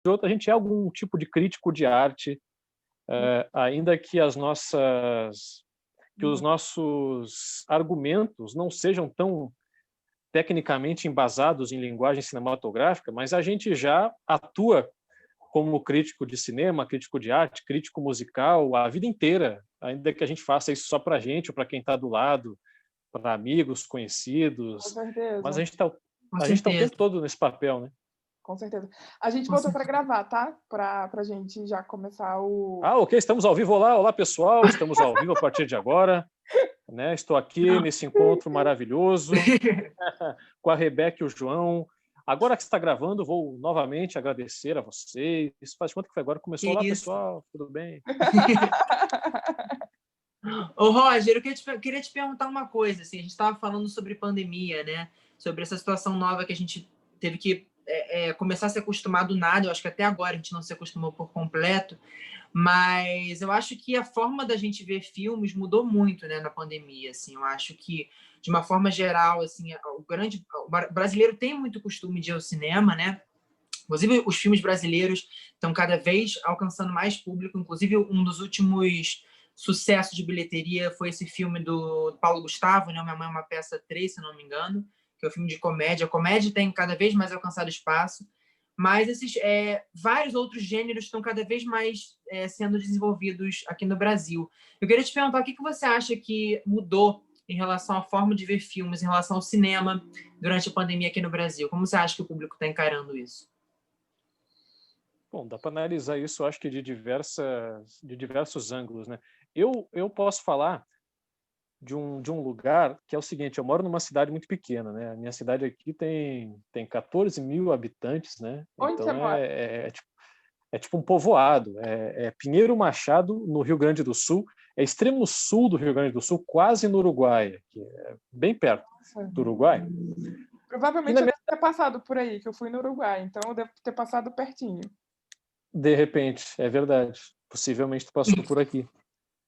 outro, a gente é algum tipo de crítico de arte, ainda que os nossos argumentos não sejam tão tecnicamente embasados em linguagem cinematográfica, mas a gente já atua como crítico de cinema, crítico de arte, crítico musical a vida inteira, ainda que a gente faça isso só para a gente ou para quem está do lado, para amigos, Com conhecidos, mas certeza. a gente tá o tempo todo nesse papel, né? Com certeza. A gente Com botou para certeza. gravar, tá? Pra gente já começar o... Ok, estamos ao vivo. Olá, pessoal, estamos ao vivo a partir de agora, né? Estou aqui nesse encontro maravilhoso com a Rebeca e o João. Agora que está gravando, vou novamente agradecer a vocês. Faz quanto que foi agora? Começou. Olá, pessoal, tudo bem? Ô, Roger, eu queria te perguntar uma coisa. Assim, a gente estava falando sobre pandemia, né? Sobre essa situação nova que a gente teve que começar a se acostumar do nada. Eu acho que até agora a gente não se acostumou por completo. Mas eu acho que a forma da gente ver filmes mudou muito, né, na pandemia. Assim, eu acho que, de uma forma geral, assim, o brasileiro tem muito costume de ir ao cinema, né? Inclusive, os filmes brasileiros estão cada vez alcançando mais público. Inclusive, um dos últimos sucessos de bilheteria foi esse filme do Paulo Gustavo, né? Minha Mãe é uma Peça 3, se não me engano, que é um filme de comédia. A comédia tem cada vez mais alcançado espaço, mas vários outros gêneros estão cada vez mais sendo desenvolvidos aqui no Brasil. Eu queria te perguntar o que você acha que mudou em relação à forma de ver filmes, em relação ao cinema durante a pandemia aqui no Brasil. Como você acha que o público está encarando isso? Bom, dá para analisar isso, acho que de diversos ângulos, né? Eu posso falar de um lugar que é o seguinte: eu moro numa cidade muito pequena, né? A minha cidade aqui tem 14 mil habitantes, né? Onde você Então mora? é tipo um povoado. É Pinheiro Machado, no Rio Grande do Sul. É extremo sul do Rio Grande do Sul, quase no Uruguai, que é bem perto do Uruguai. Provavelmente eu devo ter passado por aí, que eu fui no Uruguai, então eu devo ter passado pertinho. De repente, é verdade. Possivelmente tu passou por aqui.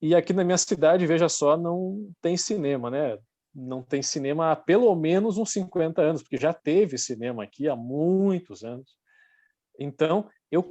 E aqui na minha cidade, veja só, não tem cinema, né? Não tem cinema há pelo menos uns 50 anos, porque já teve cinema aqui há muitos anos. Então, eu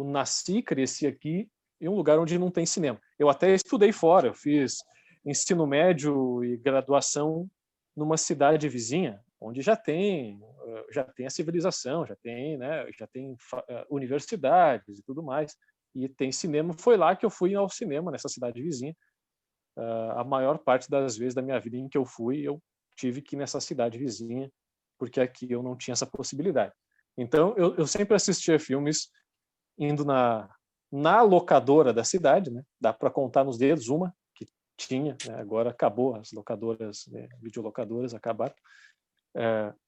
nasci, cresci aqui em um lugar onde não tem cinema. Eu até estudei fora, eu fiz ensino médio e graduação numa cidade vizinha, onde já tem a civilização, já tem universidades e tudo mais, e tem cinema. Foi lá que eu fui ao cinema, nessa cidade vizinha. A maior parte das vezes da minha vida em que eu fui, eu tive que ir nessa cidade vizinha, porque aqui eu não tinha essa possibilidade. Então, eu sempre assistia filmes indo na locadora da cidade, né? Dá para contar nos dedos uma que tinha, né? Agora acabou, as locadoras, né? Videolocadoras acabaram.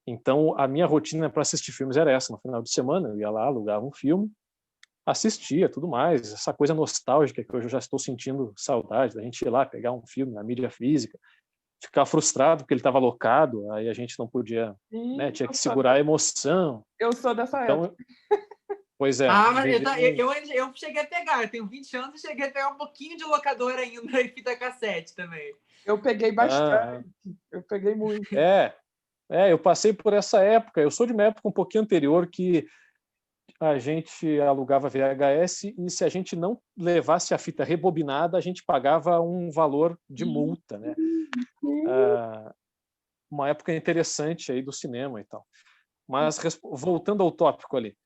Então, a minha rotina para assistir filmes era essa. No final de semana, eu ia lá, alugava um filme, assistia, tudo mais. Essa coisa nostálgica que hoje eu já estou sentindo saudade, da gente ir lá, pegar um filme na mídia física, ficar frustrado porque ele estava locado, aí a gente não podia, né? Tinha que segurar a emoção. Eu sou dessa época. Pois é. Ah, mas eu cheguei a pegar, eu tenho 20 anos e cheguei a pegar um pouquinho de locadora ainda e fita cassete também. Eu peguei bastante, eu peguei muito. Eu passei por essa época. Eu sou de uma época um pouquinho anterior que a gente alugava VHS e se a gente não levasse a fita rebobinada, a gente pagava um valor de multa, né? Uma época interessante aí do cinema e tal. Mas voltando ao tópico ali,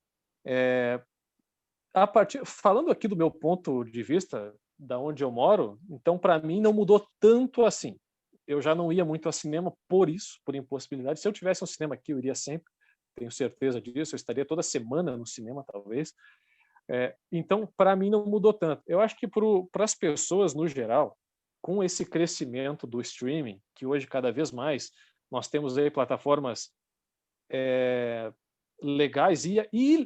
falando aqui do meu ponto de vista, da onde eu moro, então para mim não mudou tanto assim. Eu já não ia muito ao cinema por isso, por impossibilidade. Se eu tivesse um cinema aqui, eu iria sempre, tenho certeza disso. Eu estaria toda semana no cinema, talvez. Então, para mim, não mudou tanto. Eu acho que para as pessoas, no geral, com esse crescimento do streaming, que hoje cada vez mais nós temos aí plataformas legais e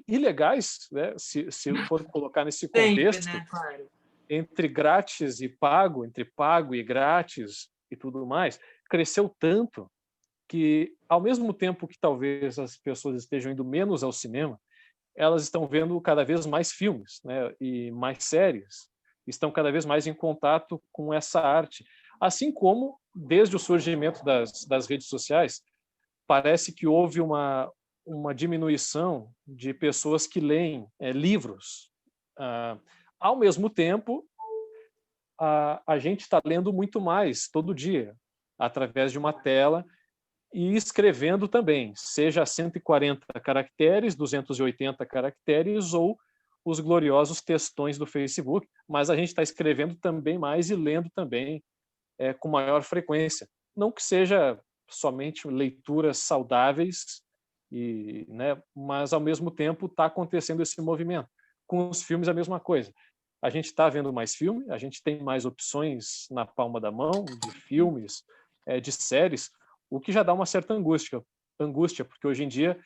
ilegais, né? Se for colocar nesse contexto, sempre, né? Claro. Entre grátis e pago, entre pago e grátis e tudo mais, cresceu tanto que, ao mesmo tempo que talvez as pessoas estejam indo menos ao cinema, elas estão vendo cada vez mais filmes, né? E mais séries, estão cada vez mais em contato com essa arte. Assim como, desde o surgimento das redes sociais, parece que houve uma diminuição de pessoas que leem livros. Ao mesmo tempo, a gente está lendo muito mais todo dia, através de uma tela, e escrevendo também, seja 140 caracteres, 280 caracteres ou os gloriosos textões do Facebook, mas a gente está escrevendo também mais e lendo também com maior frequência. Não que seja somente leituras saudáveis, né, mas ao mesmo tempo está acontecendo esse movimento. Com os filmes a mesma coisa. A gente está vendo mais filme, a gente tem mais opções na palma da mão de filmes, de séries, o que já dá uma certa angústia, porque hoje em dia,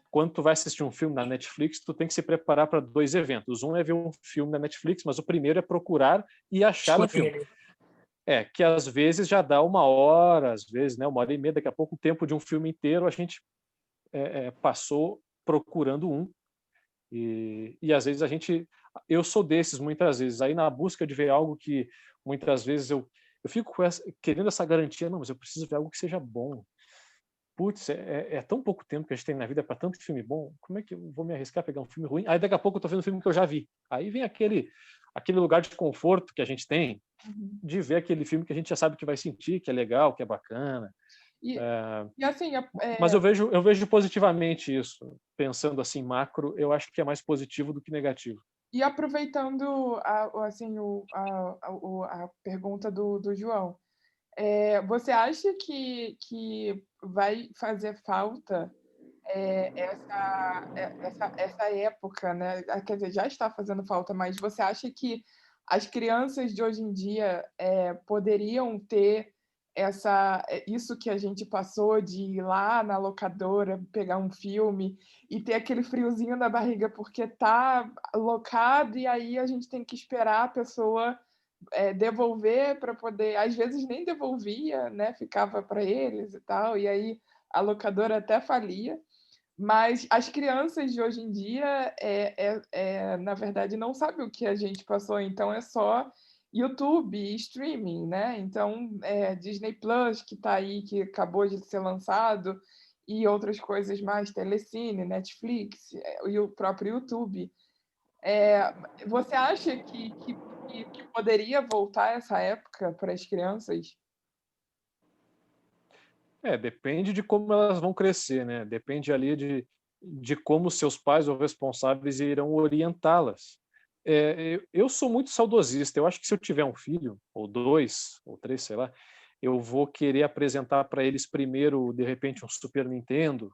quando tu vai assistir um filme na Netflix, tu tem que se preparar para 2 eventos. Um é ver um filme na Netflix, mas o primeiro é procurar e achar um filme. Que às vezes já dá 1 hora, às vezes, né, 1h30, daqui a pouco o tempo de um filme inteiro a gente passou procurando um. E às vezes eu sou desses muitas vezes, aí na busca de ver algo que muitas vezes eu fico querendo essa garantia, não, mas eu preciso ver algo que seja bom. Putz, é tão pouco tempo que a gente tem na vida para tanto filme bom, como é que eu vou me arriscar a pegar um filme ruim? Aí daqui a pouco eu tô vendo um filme que eu já vi. Aí vem aquele lugar de conforto que a gente tem, de ver aquele filme que a gente já sabe que vai sentir, que é legal, que é bacana. E assim, mas eu vejo positivamente isso. Pensando assim, macro, eu acho que é mais positivo do que negativo. E aproveitando a pergunta do João, você acha que vai fazer falta essa época, né? Quer dizer, já está fazendo falta, mas você acha que as crianças de hoje em dia poderiam ter isso que a gente passou de ir lá na locadora, pegar um filme e ter aquele friozinho na barriga porque tá locado e aí a gente tem que esperar a pessoa devolver para poder... Às vezes nem devolvia, né? Ficava para eles e tal, e aí a locadora até falia. Mas as crianças de hoje em dia, na verdade, não sabem o que a gente passou, então é só YouTube e streaming, né? Então, Disney Plus, que está aí, que acabou de ser lançado, e outras coisas mais, Telecine, Netflix, e o próprio YouTube. Você acha que poderia voltar essa época para as crianças? Depende de como elas vão crescer, né? Depende ali de como seus pais ou responsáveis irão orientá-las. Eu sou muito saudosista. Eu acho que se eu tiver um filho, ou 2, ou 3, sei lá, eu vou querer apresentar para eles primeiro, de repente, um Super Nintendo,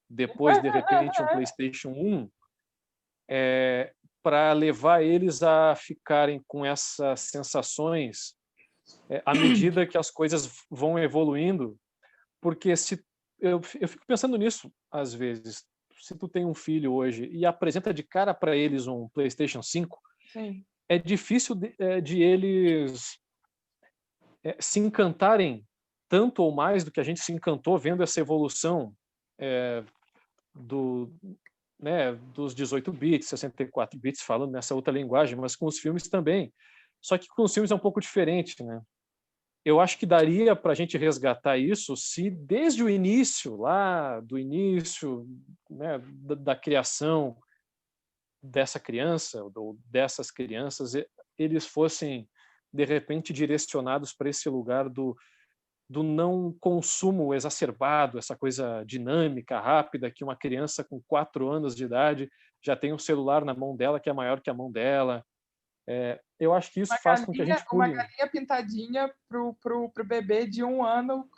depois, de repente, um PlayStation 1, para levar eles a ficarem com essas sensações à medida que as coisas vão evoluindo. Porque eu fico pensando nisso, às vezes. Se tu tem um filho hoje e apresenta de cara para eles um PlayStation 5, Sim. é difícil de eles se encantarem tanto ou mais do que a gente se encantou vendo essa evolução dos 18 bits, 64 bits, falando nessa outra linguagem, mas com os filmes também. Só que com os filmes é um pouco diferente, né? Eu acho que daria para a gente resgatar isso se desde o início, lá do início, né, da criação dessa criança ou dessas crianças, eles fossem, de repente, direcionados para esse lugar do não consumo exacerbado, essa coisa dinâmica, rápida, que uma criança com 4 anos de idade já tem um celular na mão dela que é maior que a mão dela. Eu acho que isso faz com que a gente pule. Uma galinha pintadinha pro bebê de 1 ano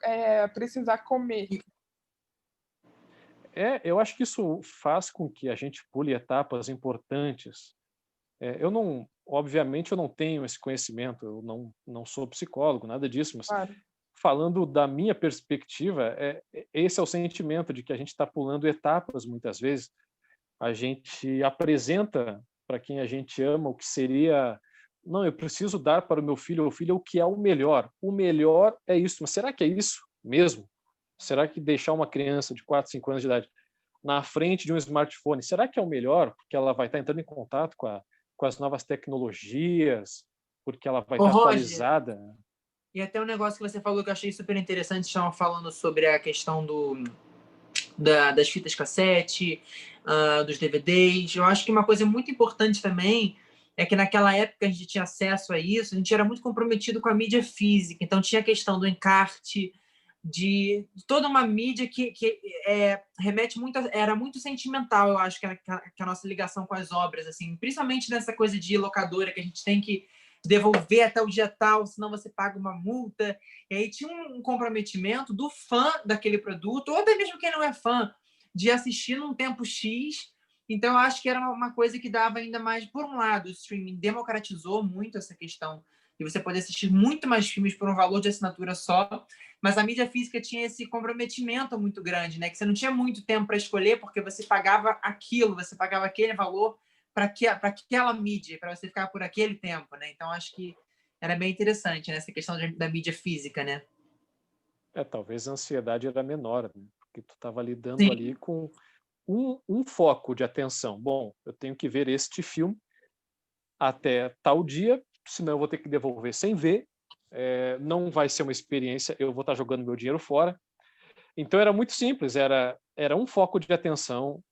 precisar comer. Eu acho que isso faz com que a gente pule etapas importantes. Obviamente, eu não tenho esse conhecimento, eu não sou psicólogo, nada disso, mas Claro. falando da minha perspectiva, esse é o sentimento de que a gente está pulando etapas muitas vezes. A gente apresenta para quem a gente ama o que seria... Não, eu preciso dar para o meu filho ou filha o que é o melhor. O melhor é isso. Mas será que é isso mesmo? Será que deixar uma criança de 4, 5 anos de idade na frente de um smartphone, será que é o melhor? Porque ela vai estar entrando em contato com as novas tecnologias, porque ela vai estar atualizada. E até um negócio que você falou que eu achei super interessante, estavam falando sobre a questão das fitas cassete, dos DVDs. Eu acho que uma coisa muito importante também é que naquela época a gente tinha acesso a isso, a gente era muito comprometido com a mídia física, então tinha a questão do encarte, de toda uma mídia que remete muito, era muito sentimental, eu acho, que a nossa ligação com as obras, assim, principalmente nessa coisa de locadora, que a gente tem que devolver até o dia tal, senão você paga uma multa. E aí tinha um comprometimento do fã daquele produto, ou até mesmo quem não é fã, de assistir num tempo X. Então, eu acho que era uma coisa que dava ainda mais, por um lado, o streaming democratizou muito essa questão de você poder assistir muito mais filmes por um valor de assinatura só, mas a mídia física tinha esse comprometimento muito grande, né? Que você não tinha muito tempo para escolher, porque você pagava aquilo, você pagava aquele valor para aquela mídia, para você ficar por aquele tempo, né? Então, acho que era bem interessante, né? Essa questão da mídia física, né? Talvez a ansiedade era menor, né? Porque tu estava lidando Sim. ali com um foco de atenção. Bom, eu tenho que ver este filme até tal dia, senão eu vou ter que devolver sem ver. Não vai ser uma experiência, eu vou estar jogando meu dinheiro fora. Então era muito simples, era um foco de atenção,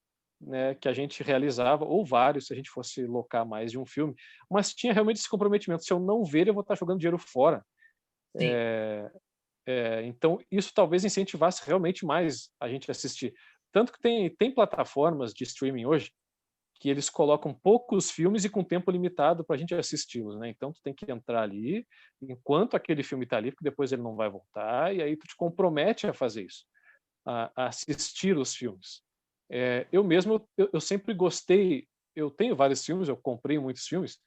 né, que a gente realizava, ou vários, se a gente fosse locar mais de um filme, mas tinha realmente esse comprometimento. Se eu não ver, eu vou estar jogando dinheiro fora. Então isso talvez incentivasse realmente mais a gente a assistir. Tanto que tem plataformas de streaming hoje que eles colocam poucos filmes e com tempo limitado para a gente assisti-los, né? Então tu tem que entrar ali enquanto aquele filme está ali, porque depois ele não vai voltar, e aí tu te compromete a fazer isso, a assistir os filmes. Eu mesmo, eu sempre gostei, eu tenho vários filmes, eu comprei muitos filmes,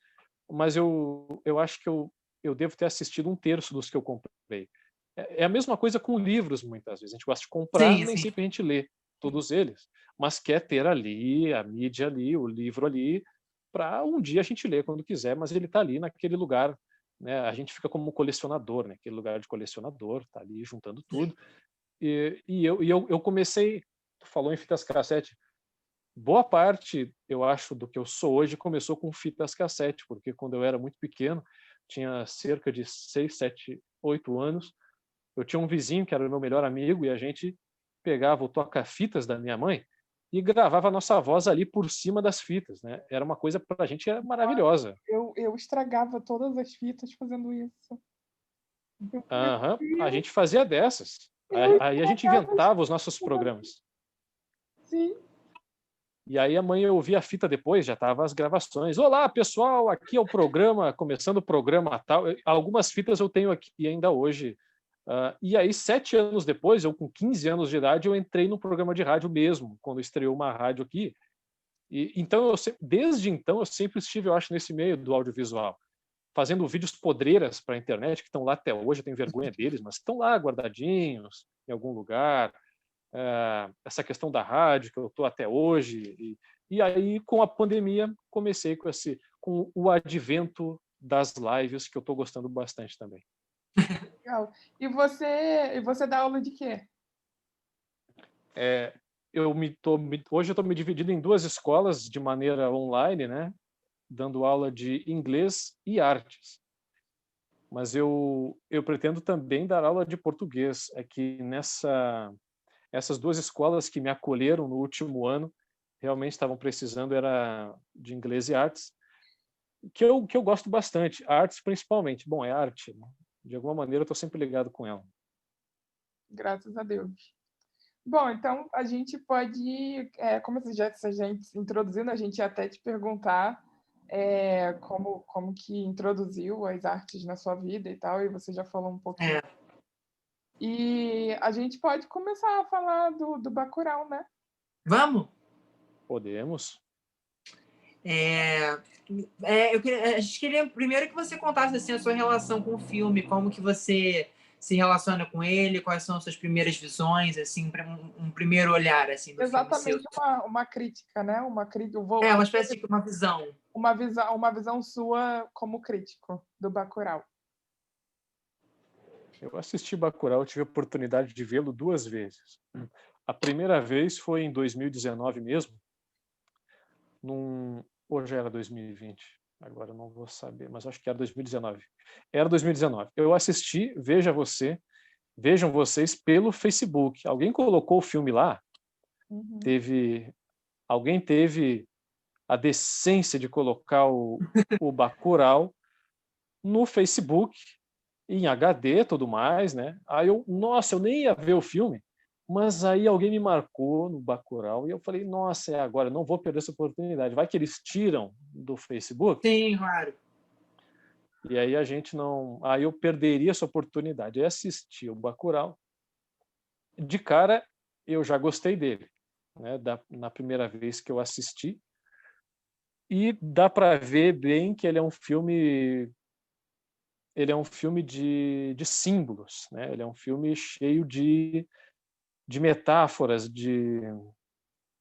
mas eu acho que eu devo ter assistido 1/3 dos que eu comprei. É a mesma coisa com livros, muitas vezes. A gente gosta de comprar, Sim, nem sim. sempre a gente lê todos eles, mas quer ter ali a mídia ali, o livro ali, para um dia a gente ler quando quiser, mas ele está ali naquele lugar, né? A gente fica como um colecionador, né? Aquele lugar de colecionador, está ali juntando tudo. E eu comecei, tu falou em fitas cassete, boa parte, eu acho, do que eu sou hoje começou com fitas cassete, porque quando eu era muito pequeno, tinha cerca de 6, 7, 8 anos, eu tinha um vizinho que era o meu melhor amigo e a gente pegava o toca-fitas da minha mãe e gravava a nossa voz ali por cima das fitas, né? Era uma coisa para a gente maravilhosa. Eu estragava todas as fitas fazendo isso. A gente fazia dessas. Aí a gente inventava os nossos programas. Sim. E aí a mãe ouvia a fita depois, já tava as gravações. Olá, pessoal, aqui é o programa, começando o programa tal. Algumas fitas eu tenho aqui ainda hoje. E aí, 7 anos depois, eu com 15 anos de idade, eu entrei no programa de rádio mesmo, quando estreou uma rádio aqui. Então, desde então, eu sempre estive, eu acho, nesse meio do audiovisual, fazendo vídeos podreiras para a internet, que estão lá até hoje, eu tenho vergonha deles, mas estão lá guardadinhos em algum lugar. Essa questão da rádio, que eu estou até hoje. E aí, com a pandemia, comecei com o advento das lives, que eu estou gostando bastante também. Legal. E você dá aula de quê? Hoje eu estou me dividindo em 2 escolas de maneira online, né? Dando aula de inglês e artes. Mas eu pretendo também dar aula de português. É que essas 2 escolas que me acolheram no último ano realmente estavam precisando era de inglês e artes, que eu gosto bastante, artes principalmente. Bom, é arte, né? De alguma maneira eu estou sempre ligado com ela. Graças a Deus. Bom, então a gente pode, como a gente introduzindo, a gente ia até te perguntar como que introduziu as artes na sua vida e tal, e você já falou um pouquinho. E a gente pode começar a falar do Bacurau, né? Vamos? Podemos. A gente queria primeiro que você contasse assim, a sua relação com o filme, como que você se relaciona com ele, quais são as suas primeiras visões, assim, um primeiro olhar assim, do Exatamente, filme seu. uma crítica, né? Uma espécie de uma visão. Uma visão sua como crítico do Bacurau. Eu assisti Bacurau, eu tive a oportunidade de vê-lo 2 vezes. A primeira vez foi em 2019 mesmo, ou já era 2020? Agora eu não vou saber, mas acho que era 2019. Era 2019. Eu assisti Vejam Vocês pelo Facebook. Alguém colocou o filme lá Uhum. Alguém teve a decência de colocar o Bacurau no Facebook, em HD e tudo mais, né? Aí nossa, eu nem ia ver o filme, mas aí alguém me marcou no Bacurau e eu falei, nossa, é agora, não vou perder essa oportunidade. Vai que eles tiram do Facebook Sim, claro. e aí a gente não... Aí eu perderia essa oportunidade. Aí assisti o Bacurau. De cara, eu já gostei dele, né? Na primeira vez que eu assisti. E dá para ver bem que ele é um filme de símbolos, né? Ele é um filme cheio de metáforas, de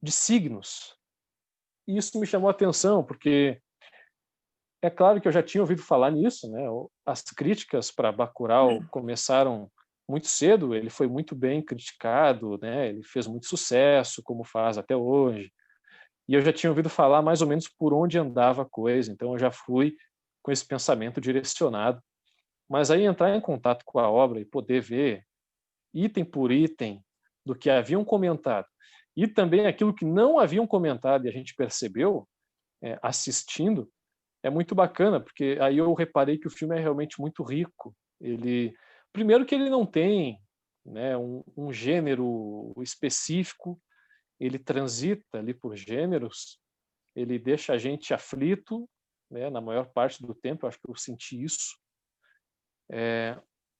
signos. E isso me chamou a atenção, porque é claro que eu já tinha ouvido falar nisso, né? As críticas para Bacurau começaram muito cedo, ele foi muito bem criticado, né? Ele fez muito sucesso, como faz até hoje. E eu já tinha ouvido falar mais ou menos por onde andava a coisa, então eu já fui com esse pensamento direcionado. Mas aí entrar em contato com a obra e poder ver item por item do que haviam comentado e também aquilo que não haviam comentado e a gente percebeu assistindo, é muito bacana, porque aí eu reparei que o filme é realmente muito rico. Primeiro que ele não tem, né, um gênero específico, ele transita ali por gêneros, ele deixa a gente aflito, né, na maior parte do tempo, eu acho que eu senti isso.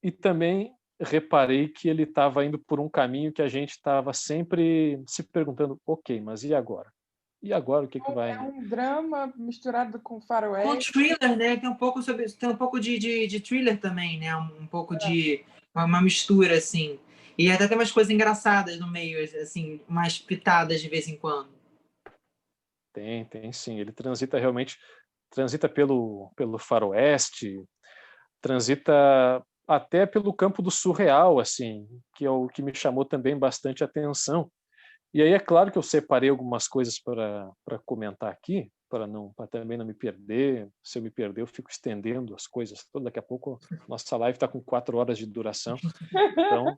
E também reparei que ele estava indo por um caminho que a gente estava sempre se perguntando, ok, mas e agora? E agora o que É vai... um drama misturado com Com faroeste. thriller, né? Tem um pouco de thriller também, né? Um pouco de uma mistura, assim. E até tem umas coisas engraçadas no meio, assim, umas pitadas de vez em quando. Tem sim. Ele transita pelo faroeste, transita até pelo campo do surreal, assim, que é o que me chamou também bastante atenção. E aí é claro que eu separei algumas coisas para comentar aqui, para também não me perder. Se eu me perder, eu fico estendendo as coisas. Daqui a pouco nossa live está com 4 horas de duração. Então,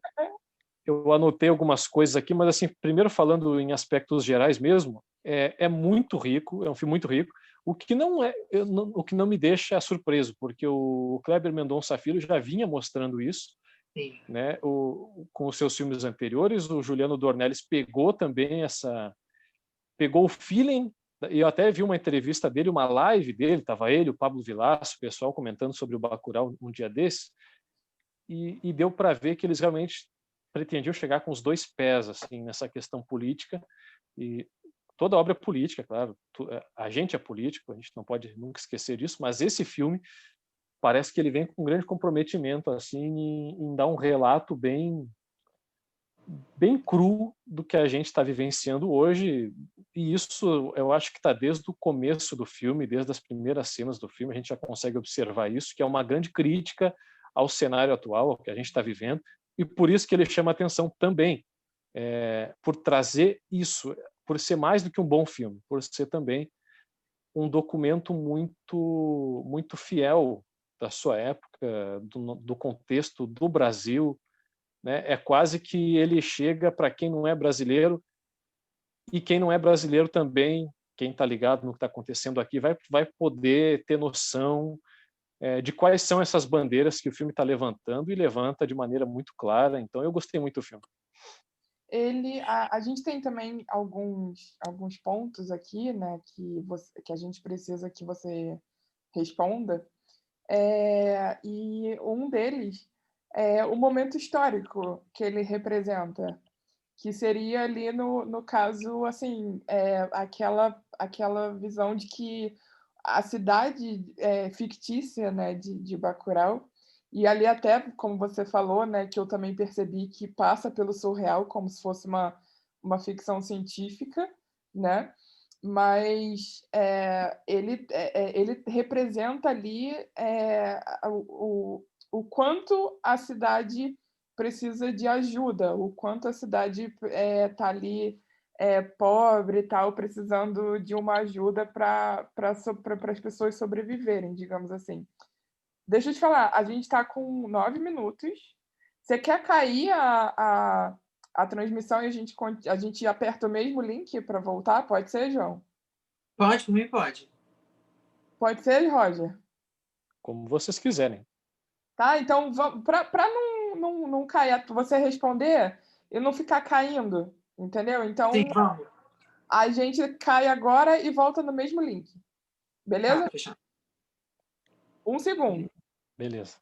eu anotei algumas coisas aqui, mas assim, primeiro falando em aspectos gerais mesmo, é muito rico, é um filme muito rico. O que não me deixa surpreso, porque o Kleber Mendonça Filho já vinha mostrando isso, Sim. né? Com os seus filmes anteriores, o Juliano Dornelles pegou o feeling. E eu até vi uma entrevista dele, uma live dele, estava ele, o Pablo Vilaço, o pessoal comentando sobre o Bacurau um dia desse, e deu para ver que eles realmente pretendiam chegar com os dois pés assim nessa questão política. E toda obra é política, claro, a gente é político, a gente não pode nunca esquecer disso, mas esse filme parece que ele vem com um grande comprometimento assim em dar um relato bem cru do que a gente está vivenciando hoje, e isso eu acho que está desde o começo do filme, desde as primeiras cenas do filme, a gente já consegue observar isso, que é uma grande crítica ao cenário atual, ao que a gente está vivendo, e por isso que ele chama atenção também, por trazer isso, por ser mais do que um bom filme, por ser também um documento muito fiel da sua época, do contexto do Brasil, né? É quase que ele chega para quem não é brasileiro, e quem não é brasileiro também, quem está ligado no que está acontecendo aqui, vai poder ter noção de quais são essas bandeiras que o filme está levantando, e levanta de maneira muito clara. Então eu gostei muito do filme. A gente tem também alguns pontos aqui, né, que a gente precisa que você responda. E um deles é o momento histórico que ele representa, que seria ali no caso, assim, aquela visão de que a cidade fictícia, né, de Bacurau, e ali até, como você falou, né, que eu também percebi que passa pelo surreal como se fosse uma ficção científica, né? Mas ele representa ali o quanto a cidade precisa de ajuda, o quanto a cidade está ali pobre e tal, precisando de uma ajuda para as pessoas sobreviverem, digamos assim. Deixa eu te falar, a gente está com 9 minutos. Você quer cair a transmissão e a gente aperta o mesmo link para voltar? Pode ser, João? Pode, por mim pode. Pode ser, Roger? Como vocês quiserem. Tá, então, para não cair, você responder e não ficar caindo, entendeu? Então, Sim, vamos. a gente cai agora e volta no mesmo link. Beleza? Tá, fechado. 1 segundo. Beleza.